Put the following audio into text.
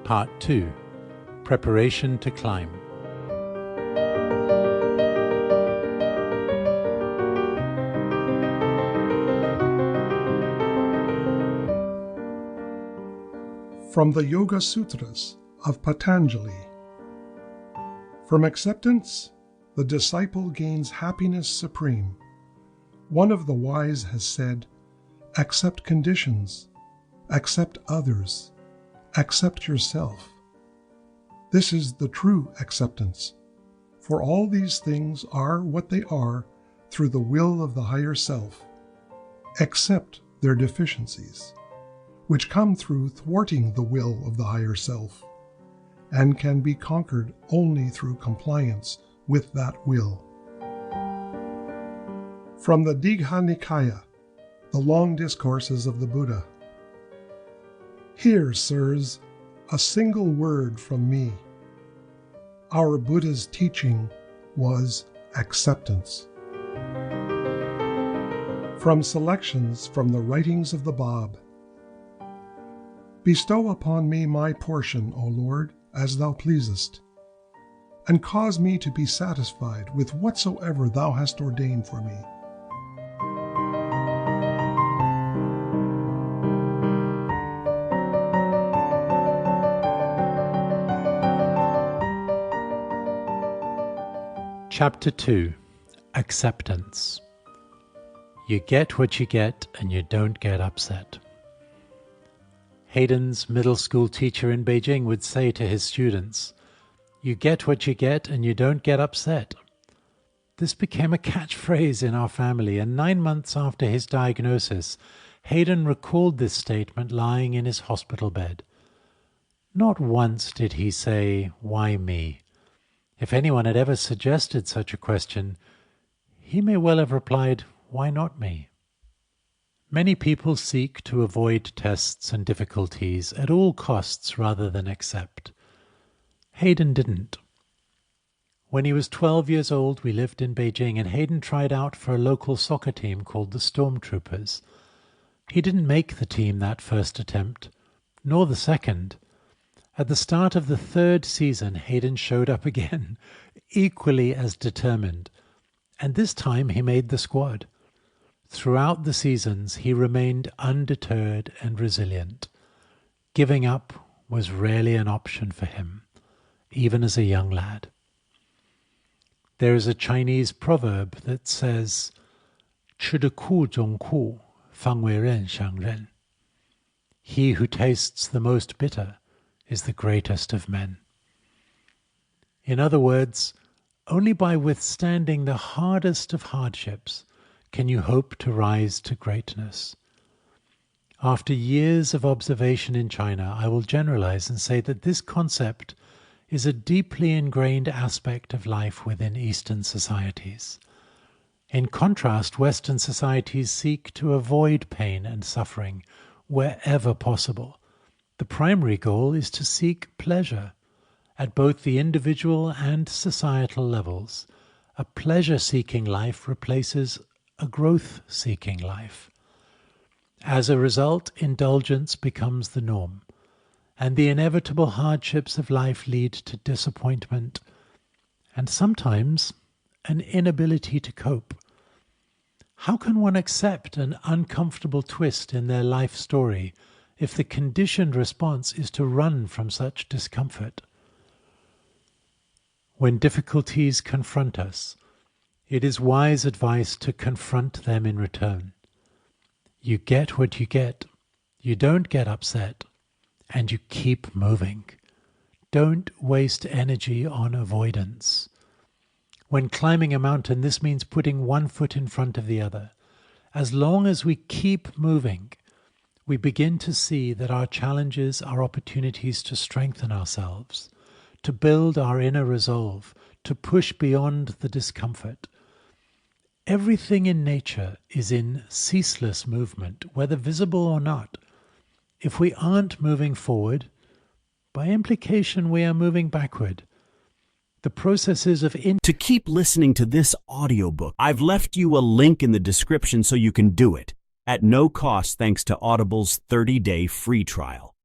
Part 2. Preparation to Climb. From the Yoga Sutras of Patanjali. From acceptance, the disciple gains happiness supreme. One of the wise has said, accept conditions, accept others, accept yourself. This is the true acceptance, for all these things are what they are through the will of the higher self. Accept their deficiencies, which come through thwarting the will of the higher self, and can be conquered only through compliance with that will. From the Digha Nikaya, the Long Discourses of the Buddha. Here, sirs, a single word from me. Our Buddha's teaching was acceptance. From selections from the writings of the Bab. Bestow upon me my portion, O Lord, as thou pleasest, and cause me to be satisfied with whatsoever thou hast ordained for me. Chapter 2. Acceptance. You get what you get and you don't get upset. Hayden's middle school teacher in Beijing would say to his students, "You get what you get and you don't get upset." This became a catchphrase in our family, and 9 months after his diagnosis, Hayden recalled this statement lying in his hospital bed. Not once did he say, "Why me?" If anyone had ever suggested such a question, he may well have replied, "Why not me?" Many people seek to avoid tests and difficulties at all costs rather than accept. Hayden didn't. When he was 12 years old, we lived in Beijing, and Hayden tried out for a local soccer team called the Stormtroopers. He didn't make the team that first attempt, nor the second. At the start of the third season, Hayden showed up again, equally as determined, and this time he made the squad. Throughout the seasons, he remained undeterred and resilient. Giving up was rarely an option for him, even as a young lad. There is a Chinese proverb that says, 吃得苦中苦，方为人上人. He who tastes the most bitter is the greatest of men. In other words, only by withstanding the hardest of hardships can you hope to rise to greatness. After years of observation in China, I will generalize and say that this concept is a deeply ingrained aspect of life within Eastern societies. In contrast, Western societies seek to avoid pain and suffering wherever possible. The primary goal is to seek pleasure at both the individual and societal levels. A pleasure-seeking life replaces a growth-seeking life. As a result, indulgence becomes the norm, and the inevitable hardships of life lead to disappointment and sometimes an inability to cope. How can one accept an uncomfortable twist in their life story if the conditioned response is to run from such discomfort? When difficulties confront us, it is wise advice to confront them in return. You get what you get, you don't get upset, and you keep moving. Don't waste energy on avoidance. When climbing a mountain, this means putting one foot in front of the other. As long as we keep moving, we begin to see that our challenges are opportunities to strengthen ourselves, to build our inner resolve, to push beyond the discomfort. Everything in nature is in ceaseless movement, whether visible or not. If we aren't moving forward, by implication we are moving backward. The processes of To keep listening to this audiobook, I've left you a link in the description so you can do it at no cost thanks to Audible's 30-day free trial.